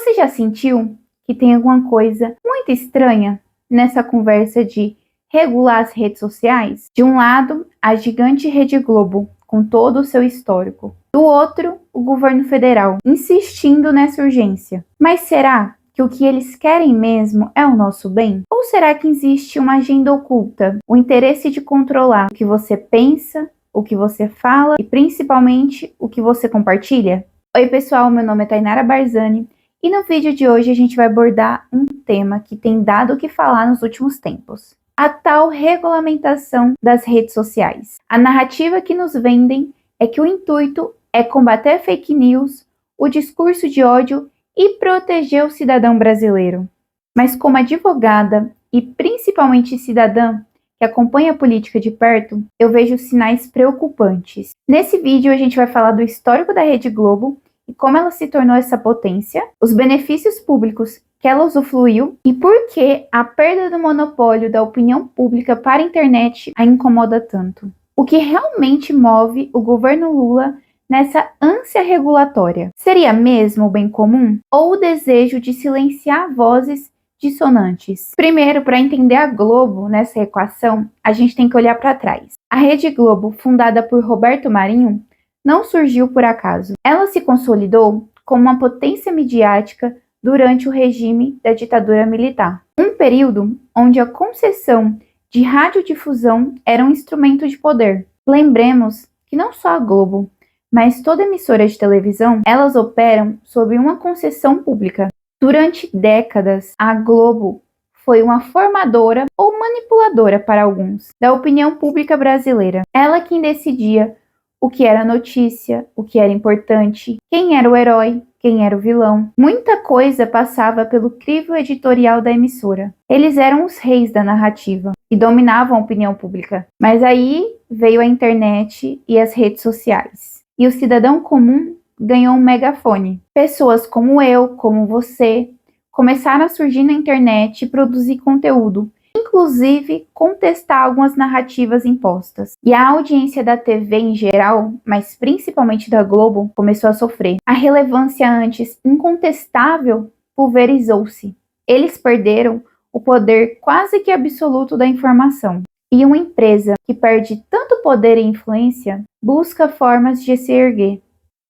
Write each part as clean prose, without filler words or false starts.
Você já sentiu que tem alguma coisa muito estranha nessa conversa de regular as redes sociais? De um lado, a gigante Rede Globo, com todo o seu histórico. Do outro, o governo federal, insistindo nessa urgência. Mas será que o que eles querem mesmo é o nosso bem? Ou será que existe uma agenda oculta, o interesse de controlar o que você pensa, o que você fala e principalmente o que você compartilha? Oi pessoal, meu nome é Tainara Barzani e no vídeo de hoje a gente vai abordar um tema que tem dado o que falar nos últimos tempos. A tal regulamentação das redes sociais. A narrativa que nos vendem é que o intuito é combater fake news, o discurso de ódio e proteger o cidadão brasileiro. Mas como advogada e principalmente cidadã que acompanha a política de perto, eu vejo sinais preocupantes. Nesse vídeo a gente vai falar do histórico da Rede Globo e como ela se tornou essa potência, os benefícios públicos que ela usufruiu e por que a perda do monopólio da opinião pública para a internet a incomoda tanto. O que realmente move o governo Lula nessa ânsia regulatória? Seria mesmo o bem comum ou o desejo de silenciar vozes dissonantes? Primeiro, para entender a Globo nessa equação, a gente tem que olhar para trás. A Rede Globo, fundada por Roberto Marinho, não surgiu por acaso. Ela se consolidou como uma potência midiática durante o regime da ditadura militar. Um período onde a concessão de radiodifusão era um instrumento de poder. Lembremos que não só a Globo, mas toda emissora de televisão, elas operam sob uma concessão pública. Durante décadas, a Globo foi uma formadora ou manipuladora para alguns da opinião pública brasileira. Ela quem decidia o que era notícia, o que era importante, quem era o herói, quem era o vilão. Muita coisa passava pelo crivo editorial da emissora. Eles eram os reis da narrativa e dominavam a opinião pública. Mas aí veio a internet e as redes sociais. E o cidadão comum ganhou um megafone. Pessoas como eu, como você, começaram a surgir na internet e produzir conteúdo, inclusive contestar algumas narrativas impostas. E a audiência da TV em geral, mas principalmente da Globo, começou a sofrer. A relevância antes incontestável pulverizou-se. Eles perderam o poder quase que absoluto da informação. E uma empresa que perde tanto poder e influência busca formas de se erguer.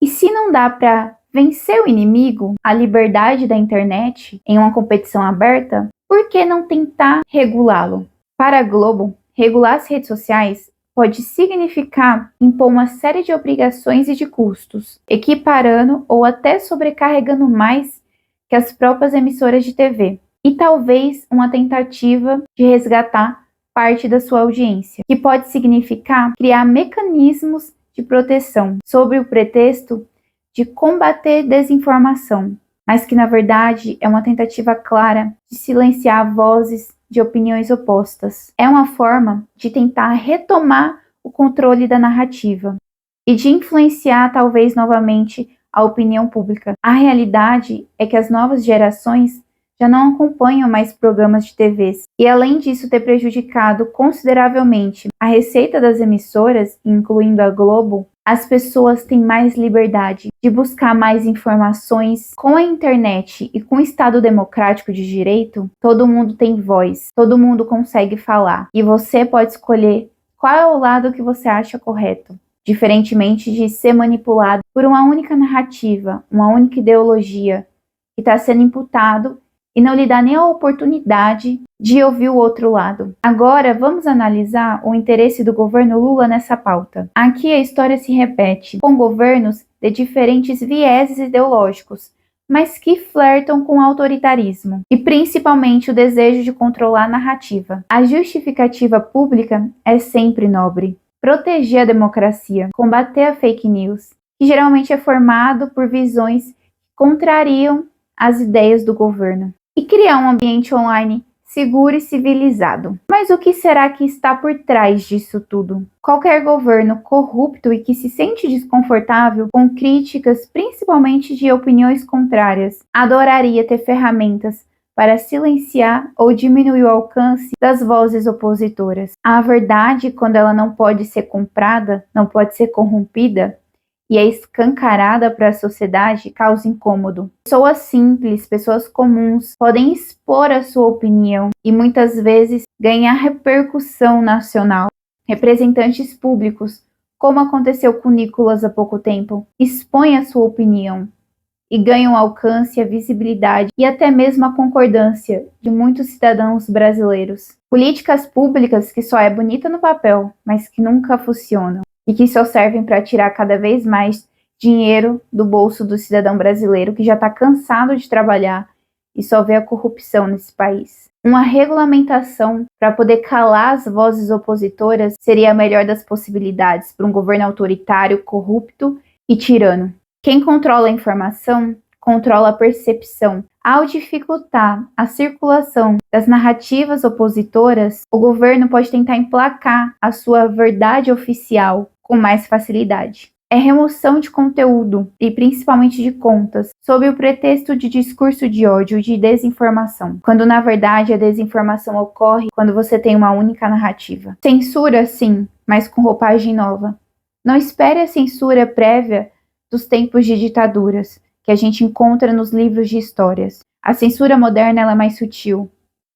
E se não dá para vencer o inimigo, a liberdade da internet, em uma competição aberta, por que não tentar regulá-lo? Para a Globo, regular as redes sociais pode significar impor uma série de obrigações e de custos, equiparando ou até sobrecarregando mais que as próprias emissoras de TV. E talvez uma tentativa de resgatar parte da sua audiência, que pode significar criar mecanismos de proteção, sob o pretexto de combater desinformação, mas que na verdade é uma tentativa clara de silenciar vozes de opiniões opostas. É uma forma de tentar retomar o controle da narrativa e de influenciar talvez novamente a opinião pública. A realidade é que as novas gerações já não acompanham mais programas de TVs e além disso ter prejudicado consideravelmente a receita das emissoras, incluindo a Globo, as pessoas têm mais liberdade de buscar mais informações. Com a internet e com o Estado democrático de direito, todo mundo tem voz, todo mundo consegue falar. E você pode escolher qual é o lado que você acha correto, diferentemente de ser manipulado por uma única narrativa, uma única ideologia que está sendo imputado e não lhe dá nem a oportunidade de ouvir o outro lado. Agora, vamos analisar o interesse do governo Lula nessa pauta. Aqui a história se repete, com governos de diferentes vieses ideológicos, mas que flertam com o autoritarismo, e principalmente o desejo de controlar a narrativa. A justificativa pública é sempre nobre. Proteger a democracia, combater a fake news, que geralmente é formado por visões que contrariam as ideias do governo, e criar um ambiente online seguro e civilizado. Mas o que será que está por trás disso tudo? Qualquer governo corrupto e que se sente desconfortável com críticas, principalmente de opiniões contrárias, adoraria ter ferramentas para silenciar ou diminuir o alcance das vozes opositoras. A verdade, quando ela não pode ser comprada, não pode ser corrompida, e é escancarada para a sociedade causa incômodo. Pessoas simples, pessoas comuns podem expor a sua opinião e muitas vezes ganhar repercussão nacional. Representantes públicos, como aconteceu com Nicolas há pouco tempo, expõem a sua opinião e ganham alcance, a visibilidade e até mesmo a concordância de muitos cidadãos brasileiros. Políticas públicas que só é bonita no papel, mas que nunca funcionam e que só servem para tirar cada vez mais dinheiro do bolso do cidadão brasileiro que já está cansado de trabalhar e só vê a corrupção nesse país. Uma regulamentação para poder calar as vozes opositoras seria a melhor das possibilidades para um governo autoritário, corrupto e tirano. Quem controla a informação, controla a percepção. Ao dificultar a circulação das narrativas opositoras, o governo pode tentar emplacar a sua verdade oficial com mais facilidade. É remoção de conteúdo, e principalmente de contas, sob o pretexto de discurso de ódio e de desinformação, quando na verdade a desinformação ocorre quando você tem uma única narrativa. Censura, sim, mas com roupagem nova. Não espere a censura prévia dos tempos de ditaduras, que a gente encontra nos livros de histórias. A censura moderna ela é mais sutil.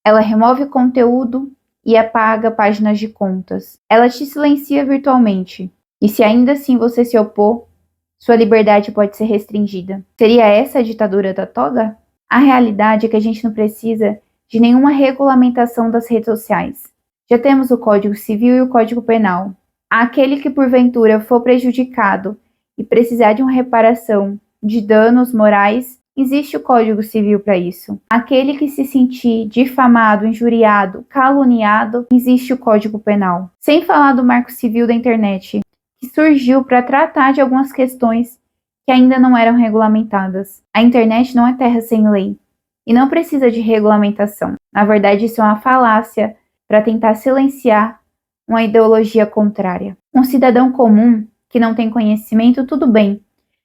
Ela remove conteúdo e apaga páginas de contas. Ela te silencia virtualmente. E se ainda assim você se opor, sua liberdade pode ser restringida. Seria essa a ditadura da toga? A realidade é que a gente não precisa de nenhuma regulamentação das redes sociais. Já temos o Código Civil e o Código Penal. Aquele que porventura for prejudicado e precisar de uma reparação de danos morais, existe o Código Civil para isso. Aquele que se sentir difamado, injuriado, caluniado, existe o Código Penal. Sem falar do Marco Civil da internet, que surgiu para tratar de algumas questões que ainda não eram regulamentadas. A internet não é terra sem lei e não precisa de regulamentação. Na verdade, isso é uma falácia para tentar silenciar uma ideologia contrária. Um cidadão comum que não tem conhecimento, tudo bem,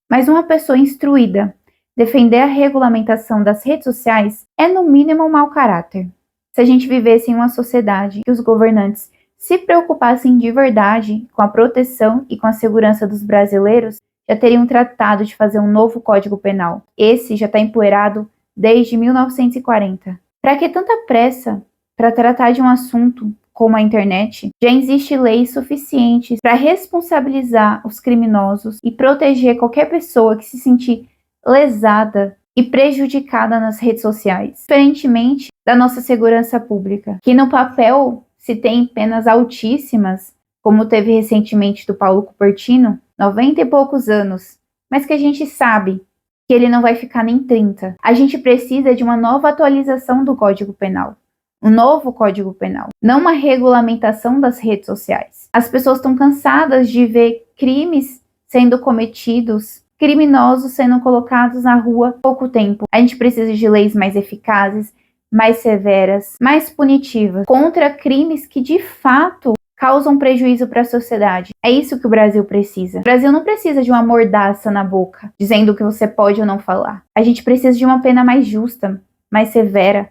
mas uma pessoa instruída defender a regulamentação das redes sociais é no mínimo um mau caráter. Se a gente vivesse em uma sociedade que os governantes se preocupassem de verdade com a proteção e com a segurança dos brasileiros, já teriam tratado de fazer um novo Código Penal. Esse já está empoeirado desde 1940. Para que tanta pressa para tratar de um assunto como a internet? Já existe leis suficientes para responsabilizar os criminosos e proteger qualquer pessoa que se sentir lesada e prejudicada nas redes sociais, diferentemente da nossa segurança pública, que no papel se tem penas altíssimas, como teve recentemente do Paulo Cupertino, 90 e poucos anos, mas que a gente sabe que ele não vai ficar nem 30. A gente precisa de uma nova atualização do Código Penal. Um novo Código Penal, não uma regulamentação das redes sociais. As pessoas estão cansadas de ver crimes sendo cometidos, criminosos sendo colocados na rua há pouco tempo. A gente precisa de leis mais eficazes, mais severas, mais punitivas, contra crimes que de fato causam prejuízo para a sociedade. É isso que o Brasil precisa. O Brasil não precisa de uma mordaça na boca, dizendo o que você pode ou não falar. A gente precisa de uma pena mais justa, mais severa,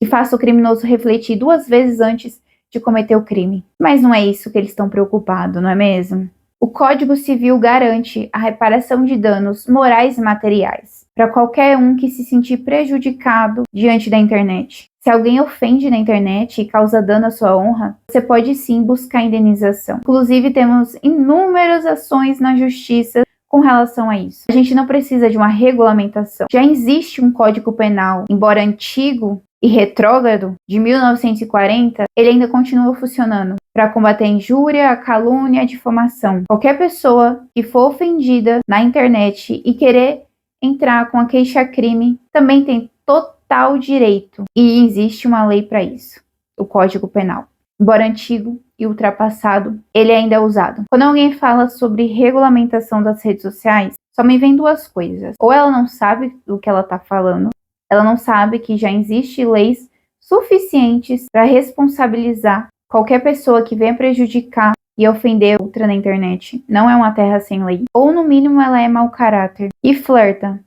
que faça o criminoso refletir 2 vezes antes de cometer o crime. Mas não é isso que eles estão preocupados, não é mesmo? O Código Civil garante a reparação de danos morais e materiais para qualquer um que se sentir prejudicado diante da internet. Se alguém ofende na internet e causa dano à sua honra, você pode sim buscar indenização. Inclusive, temos inúmeras ações na justiça com relação a isso. A gente não precisa de uma regulamentação. Já existe um Código Penal, embora antigo e retrógrado, de 1940, ele ainda continua funcionando para combater a injúria, a calúnia, a difamação. Qualquer pessoa que for ofendida na internet e querer entrar com a queixa-crime também tem total direito. E existe uma lei para isso, o Código Penal. Embora antigo e ultrapassado, ele ainda é usado. Quando alguém fala sobre regulamentação das redes sociais, só me vem 2 coisas. Ou ela não sabe do que ela está falando, ela não sabe que já existem leis suficientes para responsabilizar qualquer pessoa que venha prejudicar e ofender outra na internet. Não é uma terra sem lei. Ou no mínimo ela é mau caráter e flerta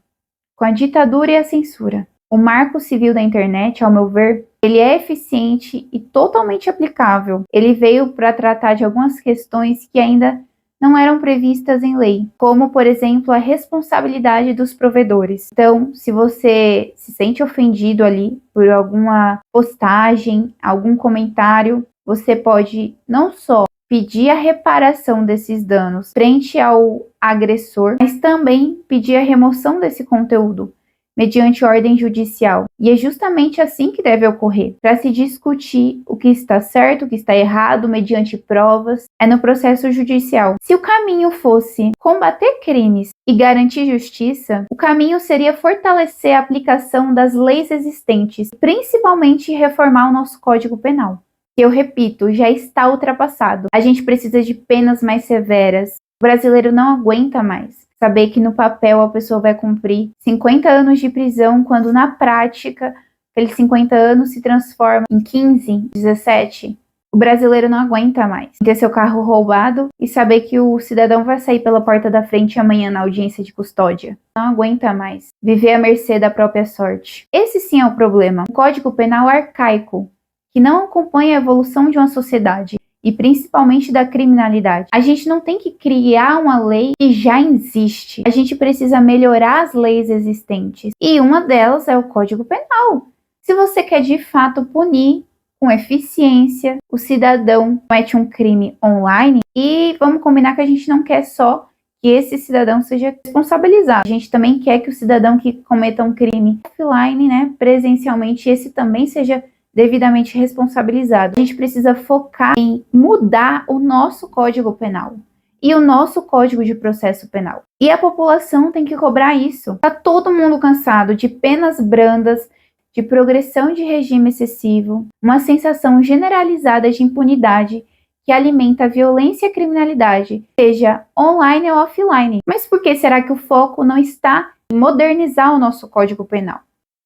com a ditadura e a censura. O Marco Civil da internet, ao meu ver, ele é eficiente e totalmente aplicável. Ele veio para tratar de algumas questões que ainda não eram previstas em lei, como, por exemplo, a responsabilidade dos provedores. Então, se você se sente ofendido ali por alguma postagem, algum comentário, você pode não só pedir a reparação desses danos frente ao agressor, mas também pedir a remoção desse conteúdo mediante ordem judicial. E é justamente assim que deve ocorrer, para se discutir o que está certo, o que está errado, mediante provas, é no processo judicial. Se o caminho fosse combater crimes e garantir justiça, o caminho seria fortalecer a aplicação das leis existentes, principalmente reformar o nosso Código Penal, que, eu repito, já está ultrapassado. A gente precisa de penas mais severas. O brasileiro não aguenta mais saber que no papel a pessoa vai cumprir 50 anos de prisão, quando na prática aqueles 50 anos se transformam em 15, 17. O brasileiro não aguenta mais ter seu carro roubado e saber que o cidadão vai sair pela porta da frente amanhã na audiência de custódia. Não aguenta mais viver à mercê da própria sorte. Esse sim é o problema. Um Código Penal arcaico, que não acompanha a evolução de uma sociedade e principalmente da criminalidade. A gente não tem que criar uma lei que já existe. A gente precisa melhorar as leis existentes. E uma delas é o Código Penal. Se você quer de fato punir com eficiência o cidadão que comete um crime online, e vamos combinar que a gente não quer só que esse cidadão seja responsabilizado. A gente também quer que o cidadão que cometa um crime offline, presencialmente, esse também seja devidamente responsabilizado. A gente precisa focar em mudar o nosso Código Penal e o nosso Código de Processo Penal. E a população tem que cobrar isso. Tá todo mundo cansado de penas brandas, de progressão de regime excessivo, uma sensação generalizada de impunidade que alimenta a violência e a criminalidade, seja online ou offline. Mas por que será que o foco não está em modernizar o nosso Código Penal?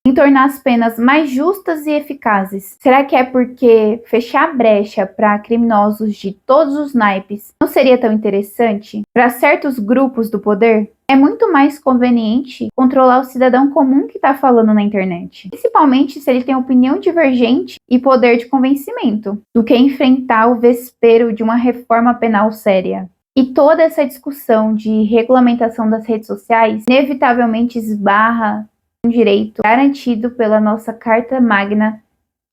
Em tornar as penas mais justas e eficazes? Será que é porque fechar a brecha para criminosos de todos os naipes não seria tão interessante para certos grupos do poder? É muito mais conveniente controlar o cidadão comum que está falando na internet, principalmente se ele tem opinião divergente e poder de convencimento, do que enfrentar o vespeiro de uma reforma penal séria. E toda essa discussão de regulamentação das redes sociais inevitavelmente esbarra um direito garantido pela nossa Carta Magna,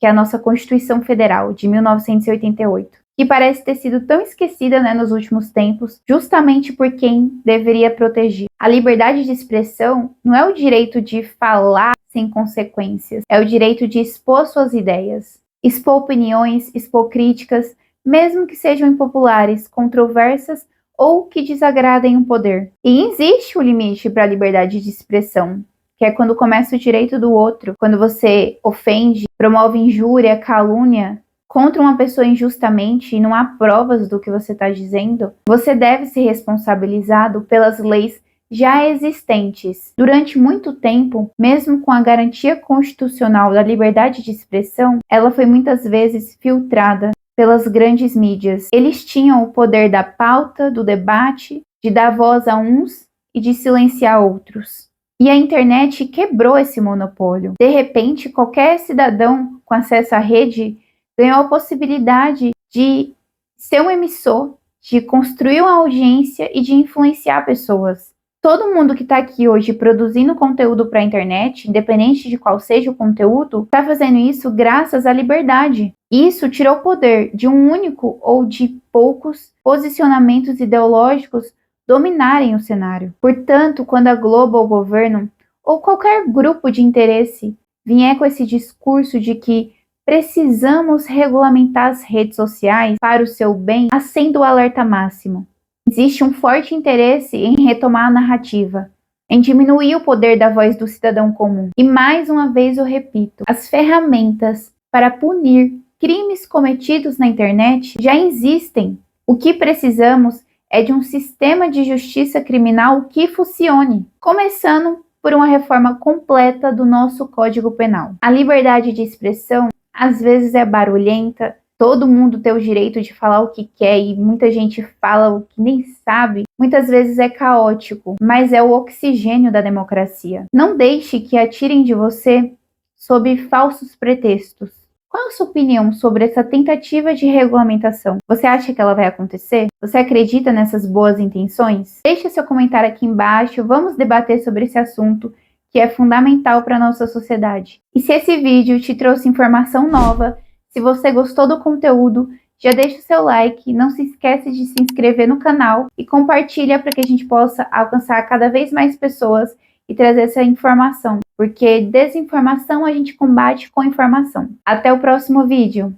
que é a nossa Constituição Federal de 1988, que parece ter sido tão esquecida nos últimos tempos, justamente por quem deveria proteger. A liberdade de expressão não é o direito de falar sem consequências, é o direito de expor suas ideias, expor opiniões, expor críticas, mesmo que sejam impopulares, controversas ou que desagradem o poder. E existe o limite para a liberdade de expressão, que é quando começa o direito do outro, quando você ofende, promove injúria, calúnia contra uma pessoa injustamente e não há provas do que você está dizendo, você deve ser responsabilizado pelas leis já existentes. Durante muito tempo, mesmo com a garantia constitucional da liberdade de expressão, ela foi muitas vezes filtrada pelas grandes mídias. Eles tinham o poder da pauta, do debate, de dar voz a uns e de silenciar outros. E a internet quebrou esse monopólio. De repente, qualquer cidadão com acesso à rede ganhou a possibilidade de ser um emissor, de construir uma audiência e de influenciar pessoas. Todo mundo que está aqui hoje produzindo conteúdo para a internet, independente de qual seja o conteúdo, está fazendo isso graças à liberdade. Isso tirou o poder de um único ou de poucos posicionamentos ideológicos dominarem o cenário. Portanto, quando a Globo ou o governo, ou qualquer grupo de interesse, vier com esse discurso de que precisamos regulamentar as redes sociais para o seu bem, acenda o alerta máximo. Existe um forte interesse em retomar a narrativa, em diminuir o poder da voz do cidadão comum. E mais uma vez eu repito, as ferramentas para punir crimes cometidos na internet já existem. O que precisamos é de um sistema de justiça criminal que funcione, começando por uma reforma completa do nosso Código Penal. A liberdade de expressão às vezes é barulhenta, todo mundo tem o direito de falar o que quer e muita gente fala o que nem sabe. Muitas vezes é caótico, mas é o oxigênio da democracia. Não deixe que atirem de você sob falsos pretextos. Qual a sua opinião sobre essa tentativa de regulamentação? Você acha que ela vai acontecer? Você acredita nessas boas intenções? Deixe seu comentário aqui embaixo, vamos debater sobre esse assunto que é fundamental para a nossa sociedade. E se esse vídeo te trouxe informação nova, se você gostou do conteúdo, já deixa o seu like, não se esquece de se inscrever no canal e compartilha para que a gente possa alcançar cada vez mais pessoas e trazer essa informação, porque desinformação a gente combate com informação. Até o próximo vídeo!